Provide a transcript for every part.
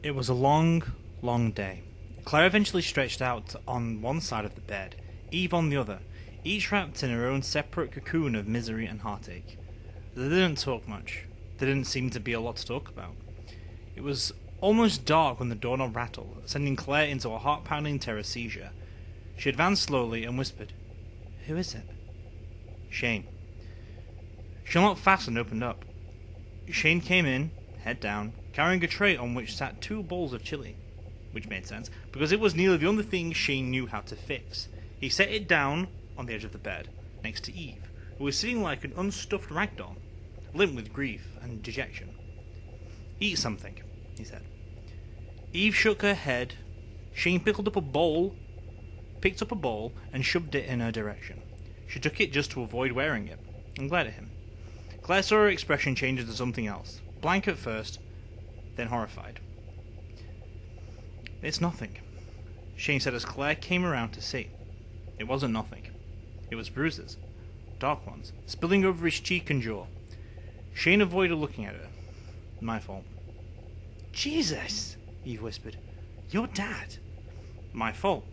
It was a long, long day. Claire eventually stretched out on one side of the bed, Eve on the other, each wrapped in her own separate cocoon of misery and heartache. They didn't talk much. There didn't seem to be a lot to talk about. It was almost dark when the doorknob rattled, sending Claire into a heart-pounding terror seizure. She advanced slowly and whispered, "Who is it?" "Shane." She unlocked fast and opened up. Shane came in, head down, carrying a tray on which sat 2 bowls of chili, which made sense, because it was nearly the only thing Shane knew how to fix. He set it down on the edge of the bed, next to Eve, who was sitting like an unstuffed ragdoll, limp with grief and dejection. "Eat something," he said. Eve shook her head. Shane picked up a bowl, and shoved it in her direction. She took it just to avoid wearing it, and glared at him. Claire saw her expression change into something else, blank at first, then horrified. "It's nothing," Shane said as Claire came around to see. It wasn't nothing. It was bruises, dark ones, spilling over his cheek and jaw. Shane avoided looking at her. "My fault." "Jesus," Eve whispered. "Your dad." "My fault."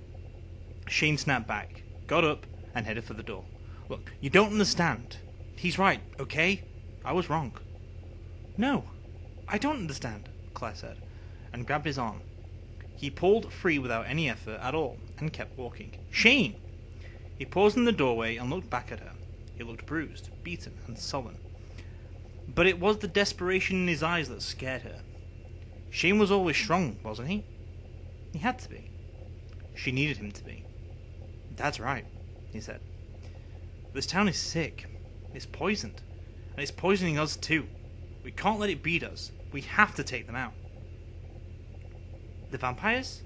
Shane snapped back, got up, and headed for the door. "Look, you don't understand. He's right, okay? I was wrong." "No, I don't understand," Claire said, and grabbed his arm. He pulled free without any effort at all, and kept walking. "Shane!" He paused in the doorway and looked back at her. He looked bruised, beaten, and sullen. But it was the desperation in his eyes that scared her. Shane was always strong, wasn't he? He had to be. She needed him to be. "That's right," he said. "This town is sick. It's poisoned. And it's poisoning us too. We can't let it beat us. We have to take them out." "The vampires?"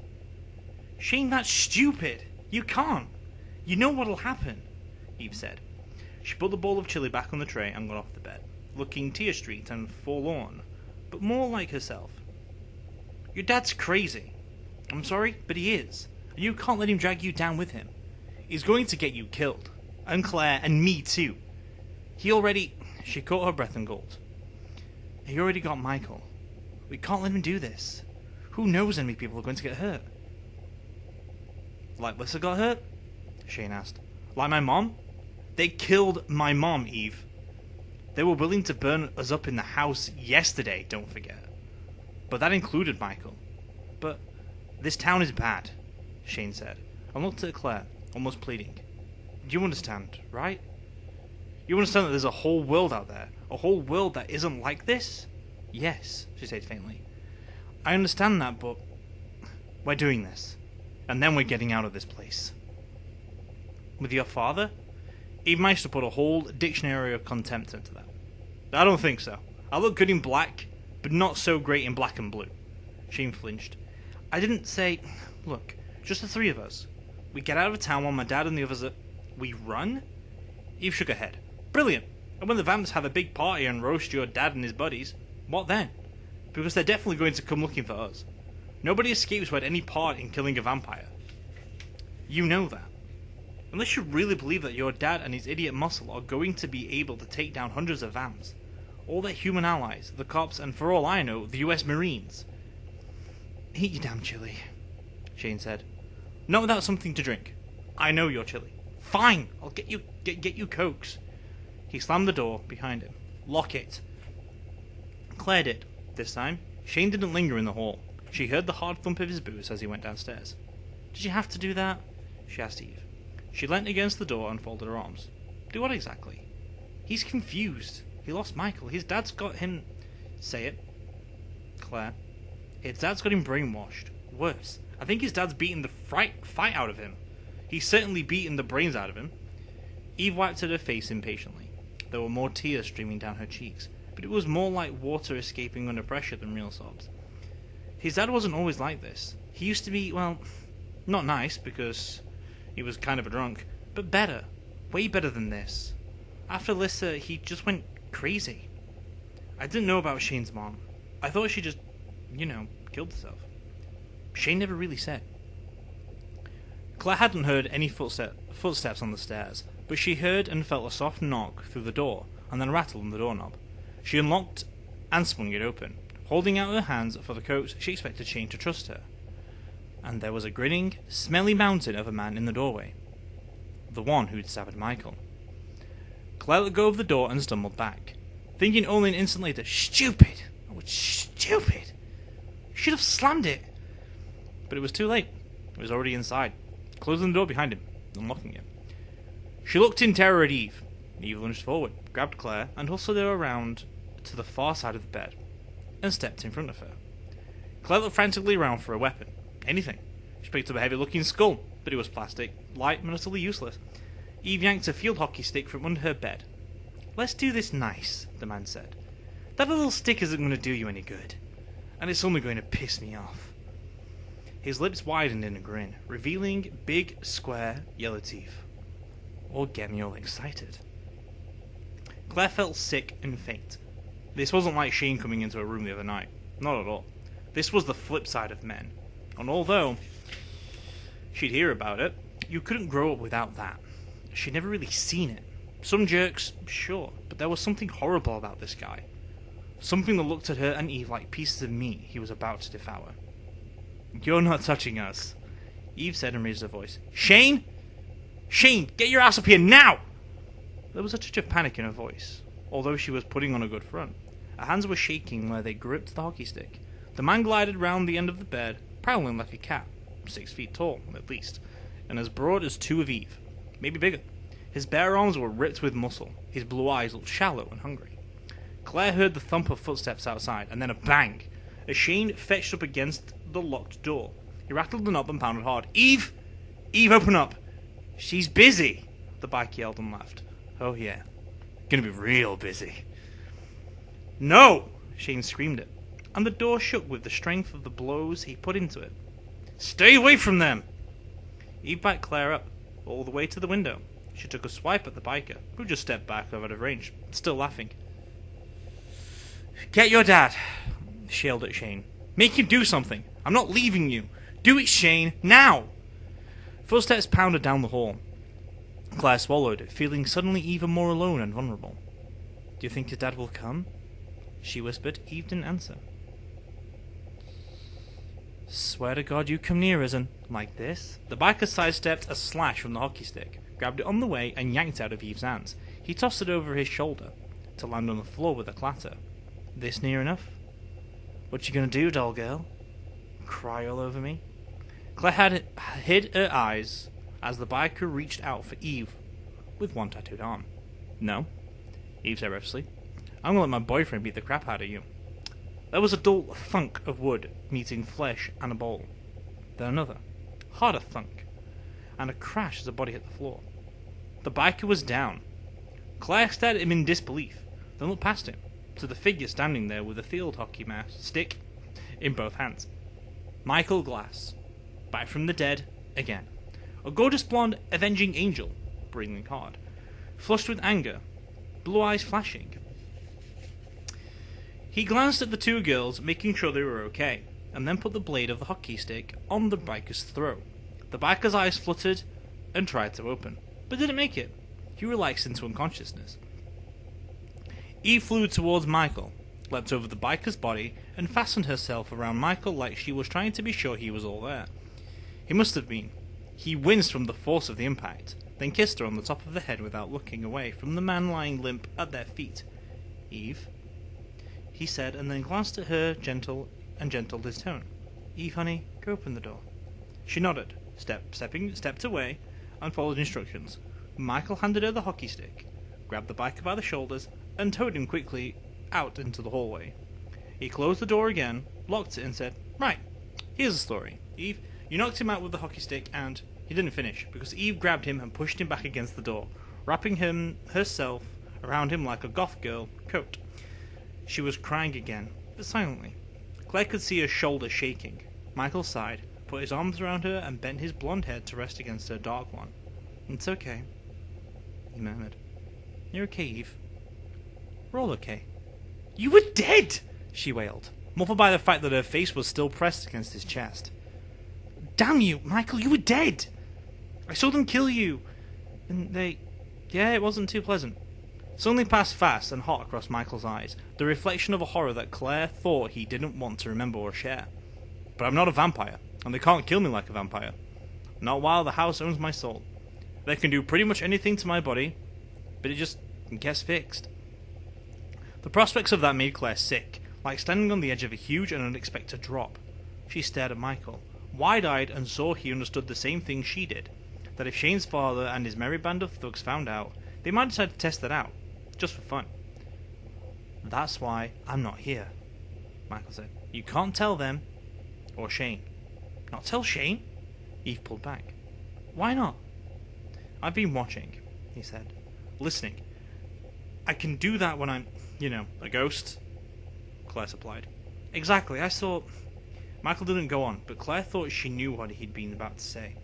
"Shane, that's stupid. You can't. You know what'll happen," Eve said. She put the bowl of chili back on the tray and got off the bed, looking tear-streaked and forlorn, but more like herself. "Your dad's crazy. I'm sorry, but he is. And you can't let him drag you down with him. He's going to get you killed. And Claire, and me too. He already..." She caught her breath and gulped. "He already got Michael. We can't let him do this. Who knows how many people are going to get hurt?" "Like Lissa got hurt?" Shane asked. "Like my mom? They killed my mom, Eve. They were willing to burn us up in the house yesterday, don't forget. But that included Michael. But this town is bad," Shane said, and looked at Claire, almost pleading. "You understand, right? You understand that there's a whole world out there, a whole world that isn't like this?" "Yes," she said faintly. "I understand that, but we're doing this, and then we're getting out of this place." "With your father?" Eve managed to put a whole dictionary of contempt into that. "I don't think so. I look good in black, but not so great in black and blue." Shane flinched. "I didn't say... Look, just the 3 of us. We get out of town while my dad and the others are... We run?" Eve shook her head. "Brilliant. And when the vamps have a big party and roast your dad and his buddies, what then? Because they're definitely going to come looking for us. Nobody escapes who had any part in killing a vampire. You know that. Unless you really believe that your dad and his idiot muscle are going to be able to take down hundreds of vamps, all their human allies, the cops, and for all I know, the US Marines." "Eat your damn chili," Shane said. "Not without something to drink. I know you're chilly." "Fine, I'll get you cokes." He slammed the door behind him. "Lock it." Claire did. This time, Shane didn't linger in the hall. She heard the hard thump of his boots as he went downstairs. "Did you have to do that?" she asked Eve. She leant against the door and folded her arms. "Do what exactly?" "He's confused. He lost Michael. His dad's got him..." "Say it." "Claire." "His dad's got him brainwashed. Worse. I think his dad's beaten the fight out of him. He's certainly beaten the brains out of him." Eve wiped at her face impatiently. There were more tears streaming down her cheeks, but it was more like water escaping under pressure than real sobs. "His dad wasn't always like this. He used to be, well, not nice, because he was kind of a drunk, but better. Way better than this. After Lissa, he just went crazy. I didn't know about Shane's mom. I thought she just, killed herself." Shane never really said. Claire hadn't heard any footsteps on the stairs, but she heard and felt a soft knock through the door, and then a rattle on the doorknob. She unlocked and swung it open. holding out her hands for the coat she expected Shane to trust her. And there was a grinning, smelly mountain of a man in the doorway. The one who'd stabbed Michael. Claire let go of the door and stumbled back, thinking only an instant later, stupid! Oh, it's stupid! Should have slammed it! But it was too late. It was already inside, closing the door behind him, unlocking it. She looked in terror at Eve. Eve lunged forward, grabbed Claire, and hustled her around to the far side of the bed, and stepped in front of her. Claire looked frantically around for a weapon. Anything. She picked up a heavy-looking skull, but it was plastic, light and utterly useless. Eve yanked a field hockey stick from under her bed. "Let's do this nice," the man said. "That little stick isn't going to do you any good, and it's only going to piss me off." His lips widened in a grin, revealing big, square, yellow teeth. Or get me all excited. Claire felt sick and faint. This wasn't like Shane coming into her room the other night. Not at all. This was the flip side of men. And although she'd hear about it, you couldn't grow up without that. She'd never really seen it. Some jerks, sure, but there was something horrible about this guy. Something that looked at her and Eve like pieces of meat he was about to devour. "You're not touching us," Eve said and raised her voice. "Shane? Shane, get your ass up here now!" There was a touch of panic in her voice, although she was putting on a good front. Her hands were shaking where they gripped the hockey stick. The man glided round the end of the bed, prowling like a cat, 6 feet tall, at least, and as broad as 2 of Eve, maybe bigger. His bare arms were ripped with muscle. His blue eyes looked shallow and hungry. Claire heard the thump of footsteps outside, and then a bang, as Shane fetched up against the locked door. He rattled the knob and pounded hard. "Eve! Eve, open up! She's busy!" The bike yelled and laughed. "Oh yeah, gonna be real busy." "No!" Shane screamed it, and the door shook with the strength of the blows he put into it. "Stay away from them!" Eve backed Claire up, all the way to the window. She took a swipe at the biker, who just stepped back out of range, still laughing. "Get your dad!" she yelled at Shane. "Make him do something! I'm not leaving you! Do it, Shane! Now!" Footsteps pounded down the hall. Claire swallowed, feeling suddenly even more alone and vulnerable. "Do you think your dad will come?" she whispered. Eve didn't answer. "Swear to God you come near us and like this." The biker sidestepped a slash from the hockey stick, grabbed it on the way, and yanked it out of Eve's hands. He tossed it over his shoulder, to land on the floor with a clatter. "This near enough? What you gonna do, doll girl? Cry all over me?" Claire had hid her eyes as the biker reached out for Eve with one tattooed arm. "No," Eve said recklessly. "I'm gonna let my boyfriend beat the crap out of you." There was a dull thunk of wood meeting flesh and a bowl. Then another, harder thunk, and a crash as the body hit the floor. The biker was down. Claire stared at him in disbelief, then looked past him, to the figure standing there with a field hockey stick in both hands. Michael Glass, back from the dead again. A gorgeous blonde avenging angel, breathing hard, flushed with anger, blue eyes flashing. He glanced at the two girls, making sure they were okay, and then put the blade of the hockey stick on the biker's throat. The biker's eyes fluttered and tried to open, but didn't make it. He relaxed into unconsciousness. Eve flew towards Michael, leapt over the biker's body, and fastened herself around Michael like she was trying to be sure he was all there. He must have been. He winced from the force of the impact, then kissed her on the top of the head without looking away from the man lying limp at their feet. "Eve," he said, and then glanced at her gentled his tone. "Eve, honey, go open the door." She nodded, stepped away, and followed instructions. Michael handed her the hockey stick, grabbed the biker by the shoulders, and towed him quickly out into the hallway. He closed the door again, locked it, and said, "Right, here's the story. Eve, you knocked him out with the hockey stick, and..." He didn't finish, because Eve grabbed him and pushed him back against the door, wrapping herself around him like a goth girl coat. She was crying again, but silently. Claire could see her shoulders shaking. Michael sighed, put his arms around her, and bent his blonde head to rest against her dark one. "It's okay," he murmured. "You're okay, Eve. We're all okay." "You were dead!" she wailed, muffled by the fact that her face was still pressed against his chest. "Damn you, Michael, you were dead! I saw them kill you, and yeah, it wasn't too pleasant. Suddenly passed fast and hot across Michael's eyes, the reflection of a horror that Claire thought he didn't want to remember or share. But I'm not a vampire, and they can't kill me like a vampire. Not while the house owns my soul. They can do pretty much anything to my body, but it just gets fixed. The prospects of that made Claire sick, like standing on the edge of a huge and unexpected drop. She stared at Michael, wide-eyed, and saw he understood the same thing she did, that if Shane's father and his merry band of thugs found out, they might decide to test it out, just for fun. That's why I'm not here, Michael said. You can't tell them, or Shane. Not tell Shane? Eve pulled back. Why not? I've been watching, he said. Listening. I can do that when I'm, a ghost, Claire supplied. Exactly, I saw... Michael didn't go on, but Claire thought she knew what he'd been about to say.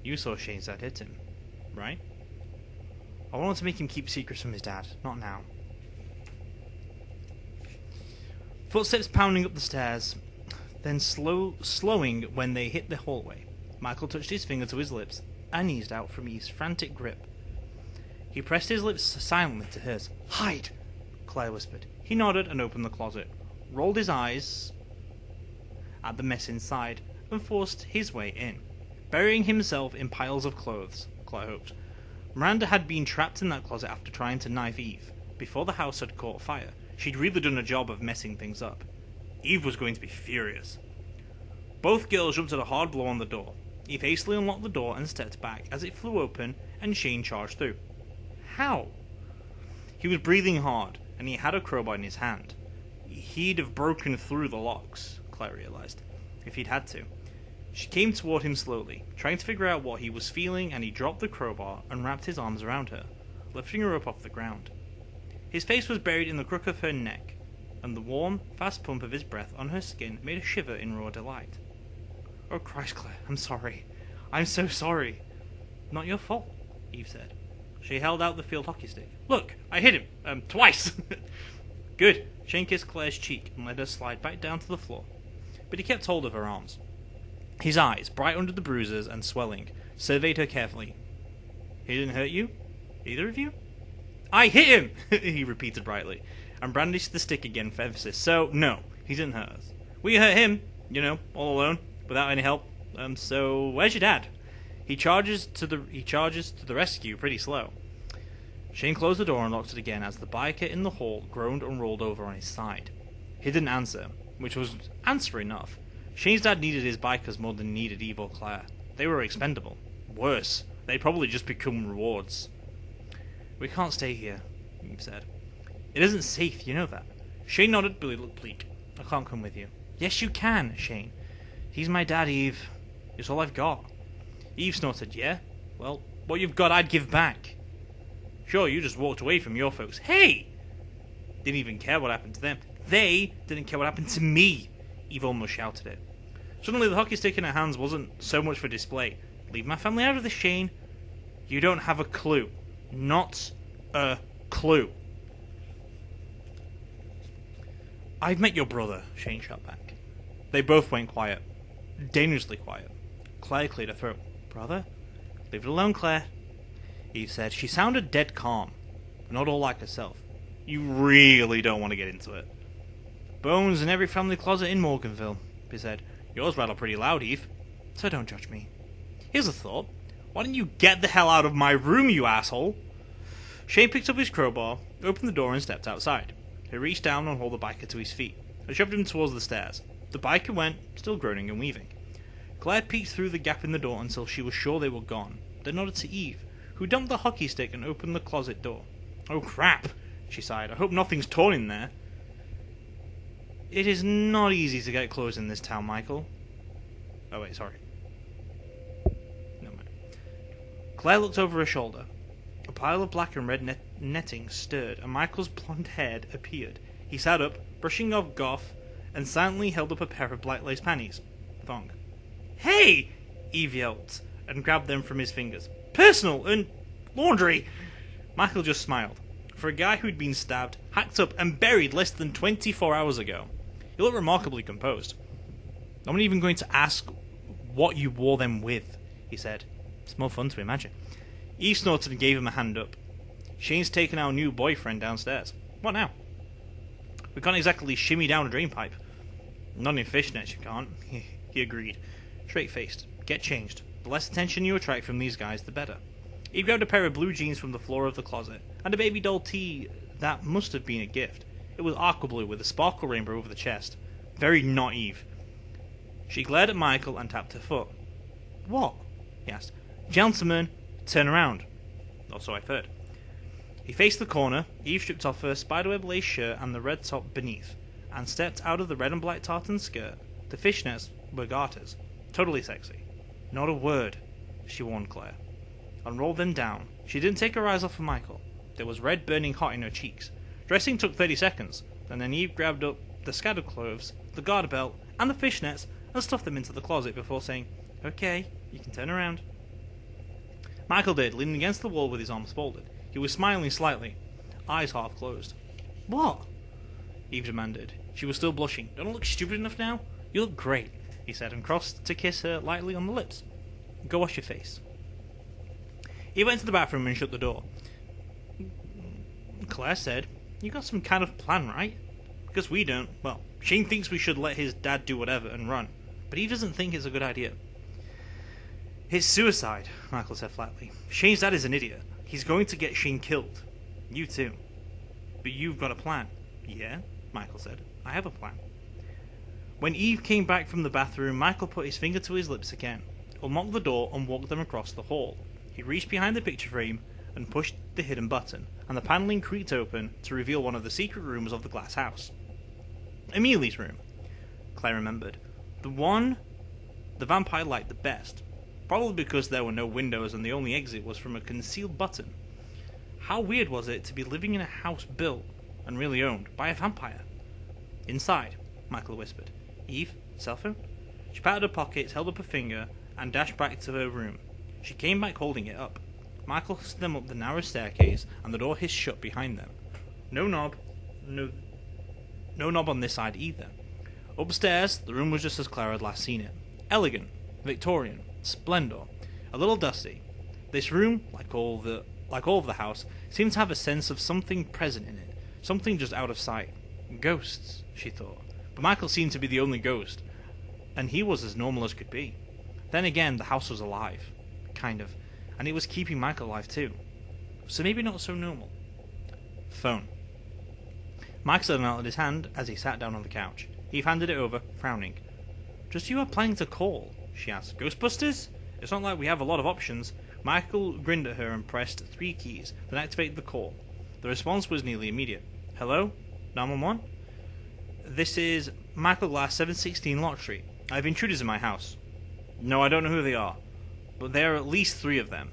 You saw Shane's dad hit him, right? I wanted to make him keep secrets from his dad, not now. Footsteps pounding up the stairs, then slowing when they hit the hallway. Michael touched his finger to his lips and eased out from Eve's frantic grip. He pressed his lips silently to hers. Hide! Claire whispered. He nodded and opened the closet, rolled his eyes at the mess inside, and forced his way in, burying himself in piles of clothes, Claire hoped. Miranda had been trapped in that closet after trying to knife Eve. Before the house had caught fire, she'd really done a job of messing things up. Eve was going to be furious. Both girls jumped at a hard blow on the door. Eve hastily unlocked the door and stepped back as it flew open and Shane charged through. How? He was breathing hard, and he had a crowbar in his hand. He'd have broken through the locks, Claire realized, if he'd had to. She came toward him slowly, trying to figure out what he was feeling, and he dropped the crowbar and wrapped his arms around her, lifting her up off the ground. His face was buried in the crook of her neck, and the warm, fast pump of his breath on her skin made her shiver in raw delight. Oh Christ, Claire, I'm sorry. I'm so sorry. Not your fault, Eve said. She held out the field hockey stick. Look, I hit him, twice. Good. Shane kissed Claire's cheek and let her slide back down to the floor. But he kept hold of her arms. His eyes, bright under the bruises and swelling, surveyed her carefully. He didn't hurt you? Either of you? I hit him, he repeated brightly, and brandished the stick again for emphasis. So, no, he didn't hurt us. We hurt him, all alone, without any help. So where's your dad? He charges to the rescue pretty slow. Shane closed the door and locked it again as the biker in the hall groaned and rolled over on his side. He didn't answer, which was answer enough. Shane's dad needed his bikers more than he needed Eve or Claire. They were expendable. Worse, they'd probably just become rewards. We can't stay here, Eve said. It isn't safe, you know that. Shane nodded, but he looked bleak. I can't come with you. Yes, you can, Shane. He's my dad, Eve. It's all I've got. Eve snorted, yeah? Well, what you've got I'd give back. Sure, you just walked away from your folks. Hey! Didn't even care what happened to them. They didn't care what happened to me. Eve almost shouted it. Suddenly the hockey stick in her hands wasn't so much for display. Leave my family out of this, Shane. You don't have a clue. Not a clue. I've met your brother, Shane shot back. They both went quiet. Dangerously quiet. Claire cleared her throat. Brother? Leave it alone, Claire, Eve said. She sounded dead calm, not all like herself. You really don't want to get into it. Bones in every family closet in Morganville, he said. Yours rattle pretty loud, Eve, so don't judge me. Here's a thought. Why don't you get the hell out of my room, you asshole? Shane picked up his crowbar, opened the door and stepped outside. He reached down and hauled the biker to his feet, and shoved him towards the stairs. The biker went, still groaning and weaving. Claire peeked through the gap in the door until she was sure they were gone, then nodded to Eve, who dumped the hockey stick and opened the closet door. Oh crap, she sighed. I hope nothing's torn in there. It is not easy to get clothes in this town, Michael. Oh wait, sorry. No mind. Claire looked over her shoulder. A pile of black and red netting stirred, and Michael's blonde head appeared. He sat up, brushing off Goff, and silently held up a pair of black lace panties. Thong. Hey! Eve yelped, and grabbed them from his fingers. Personal and laundry! Michael just smiled. For a guy who'd been stabbed, hacked up, and buried less than 24 hours ago, he looked remarkably composed. I'm not even going to ask what you wore them with, he said. It's more fun to imagine. Eve snorted and gave him a hand up. Shane's taken our new boyfriend downstairs. What now? We can't exactly shimmy down a drain pipe. Not in fishnets, you can't. He agreed. Straight-faced. Get changed. The less attention you attract from these guys, the better. He grabbed a pair of blue jeans from the floor of the closet, and a baby doll tee that must have been a gift. It was aqua blue with a sparkle rainbow over the chest. Very not Eve. She glared at Michael and tapped her foot. What? He asked. Gentlemen, turn around. Or so I've heard. He faced the corner. Eve stripped off her spiderweb lace shirt and the red top beneath, and stepped out of the red and black tartan skirt. The fishnets were garters. Totally sexy. Not a word, she warned Claire. Unrolled them down. She didn't take her eyes off of Michael. There was red burning hot in her cheeks. Dressing took 30 seconds, and then Eve grabbed up the scattered clothes, the garter belt, and the fishnets, and stuffed them into the closet before saying, Okay, you can turn around. Michael did, leaning against the wall with his arms folded. He was smiling slightly, eyes half closed. What? Eve demanded. She was still blushing. Don't I look stupid enough now? You look great, he said, and crossed to kiss her lightly on the lips. Go wash your face. He went to the bathroom and shut the door. Claire said, You got some kind of plan, right? Because we don't. Well, Shane thinks we should let his dad do whatever and run, but Eve doesn't think it's a good idea. It's suicide, Michael said flatly. Shane's dad is an idiot. He's going to get Shane killed. You too. But you've got a plan. Yeah, Michael said. I have a plan. When Eve came back from the bathroom, Michael put his finger to his lips again, unlocked the door and walked them across the hall. He reached behind the picture frame and pushed the hidden button, and the paneling creaked open to reveal one of the secret rooms of the glass house. Amelia's room, Claire remembered. The one the vampire liked the best, probably because there were no windows and the only exit was from a concealed button. How weird was it to be living in a house built and really owned by a vampire? Inside, Michael whispered. Eve, cell phone? She patted her pockets, held up a finger, and dashed back to her room. She came back holding it up. Michael hustled them up the narrow staircase, and the door hissed shut behind them. No knob on this side either. Upstairs, the room was just as Clara had last seen it. Elegant, Victorian, splendor, a little dusty. This room, like all of the house, seemed to have a sense of something present in it, something just out of sight. Ghosts, she thought. But Michael seemed to be the only ghost, and he was as normal as could be. Then again, the house was alive. Kind of. And it was keeping Michael alive too. So maybe not so normal. Phone. Mike held out his hand as he sat down on the couch. Eve handed it over, frowning. Just you are planning to call? She asked. Ghostbusters? It's not like we have a lot of options. Michael grinned at her and pressed 3 keys, then activated the call. The response was nearly immediate. Hello? 911? This is Michael Glass, 716 Lot Street. I have intruders in my house. No, I don't know who they are, but there are at least 3 of them.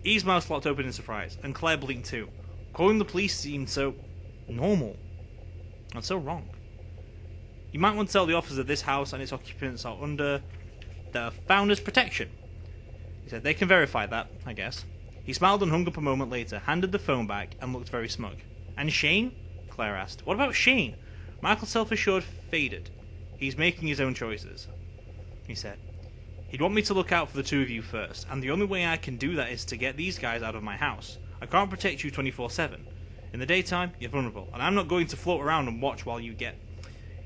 Eve's mouth locked open in surprise, and Claire blinked too. Calling the police seemed so normal, and so wrong. You might want to tell the officers that this house and its occupants are under the founder's protection. He said, they can verify that, I guess. He smiled and hung up a moment later, handed the phone back, and looked very smug. And Shane? Claire asked. What about Shane? Michael's self-assured faded. He's making his own choices, he said. He'd want me to look out for the 2 of you first, and the only way I can do that is to get these guys out of my house. I can't protect you 24/7. In the daytime, you're vulnerable, and I'm not going to float around and watch while you get...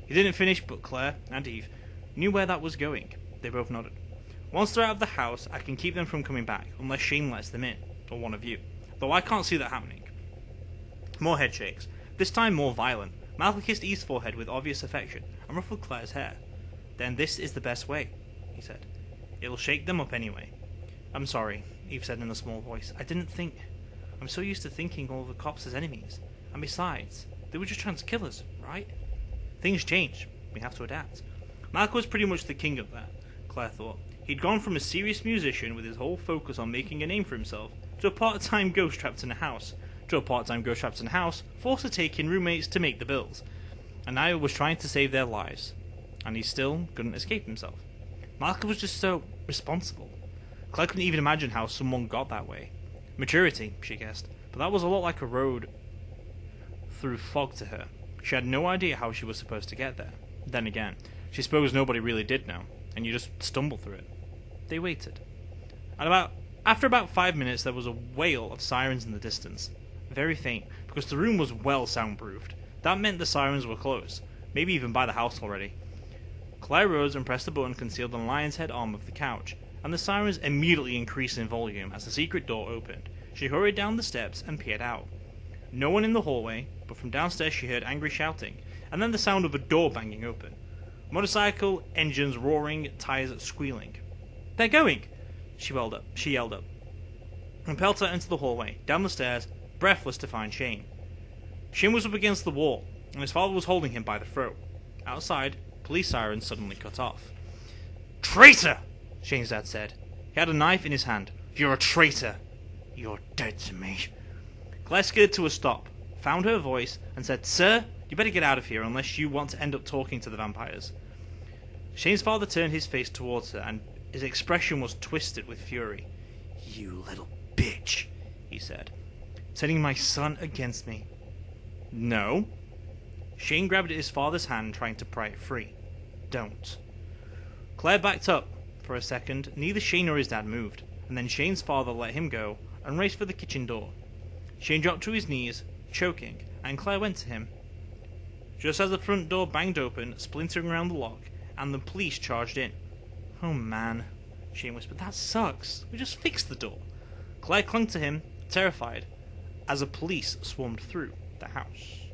He didn't finish, but Claire and Eve knew where that was going. They both nodded. Once they're out of the house, I can keep them from coming back, unless Shane lets them in, or one of you. Though I can't see that happening. More head shakes, this time more violent. Michael kissed Eve's forehead with obvious affection, and ruffled Claire's hair. Then this is the best way, he said. It'll shake them up anyway. I'm sorry, Eve said in a small voice. I didn't think... I'm so used to thinking all the cops as enemies. And besides, they were just trying to kill us, right? Things change. We have to adapt. Michael was pretty much the king of that, Claire thought. He'd gone from a serious musician with his whole focus on making a name for himself to a part-time ghost trapped in a house, forced to take in roommates to make the bills. And now he was trying to save their lives. And he still couldn't escape himself. Michael was just so responsible. Claire couldn't even imagine how someone got that way. Maturity, she guessed, but that was a lot like a road through fog to her. She had no idea how she was supposed to get there. Then again, she suppose nobody really did know, and you just stumble through it. They waited. After about 5 minutes, there was a wail of sirens in the distance. very faint, because the room was well soundproofed. That meant the sirens were close, maybe even by the house already. Claire rose and pressed the button concealed on the lion's head arm of the couch, and the sirens immediately increased in volume as the secret door opened. She hurried down the steps and peered out. No one in the hallway, but from downstairs she heard angry shouting, and then the sound of a door banging open. Motorcycle engines roaring, tires squealing. "They're going!" She yelled up, and pelted out into the hallway, down the stairs, breathless to find Shane. Shane was up against the wall, and his father was holding him by the throat. Outside, police sirens suddenly cut off. "Traitor!" Shane's dad said. He had a knife in his hand. "You're a traitor! You're dead to me." Claire skidded to a stop, found her voice, and said, "Sir, you better get out of here unless you want to end up talking to the vampires." Shane's father turned his face towards her, and his expression was twisted with fury. "You little bitch," he said. "Turning my son against me." "No." Shane grabbed at his father's hand, trying to pry it free. "Don't." Claire backed up. For a second, neither Shane nor his dad moved, and then Shane's father let him go and raced for the kitchen door. Shane dropped to his knees, choking, and Claire went to him. Just as the front door banged open, splintering around the lock, and the police charged in. "Oh man," Shane whispered, "that sucks. We just fixed the door." Claire clung to him, terrified, as the police swarmed through the house.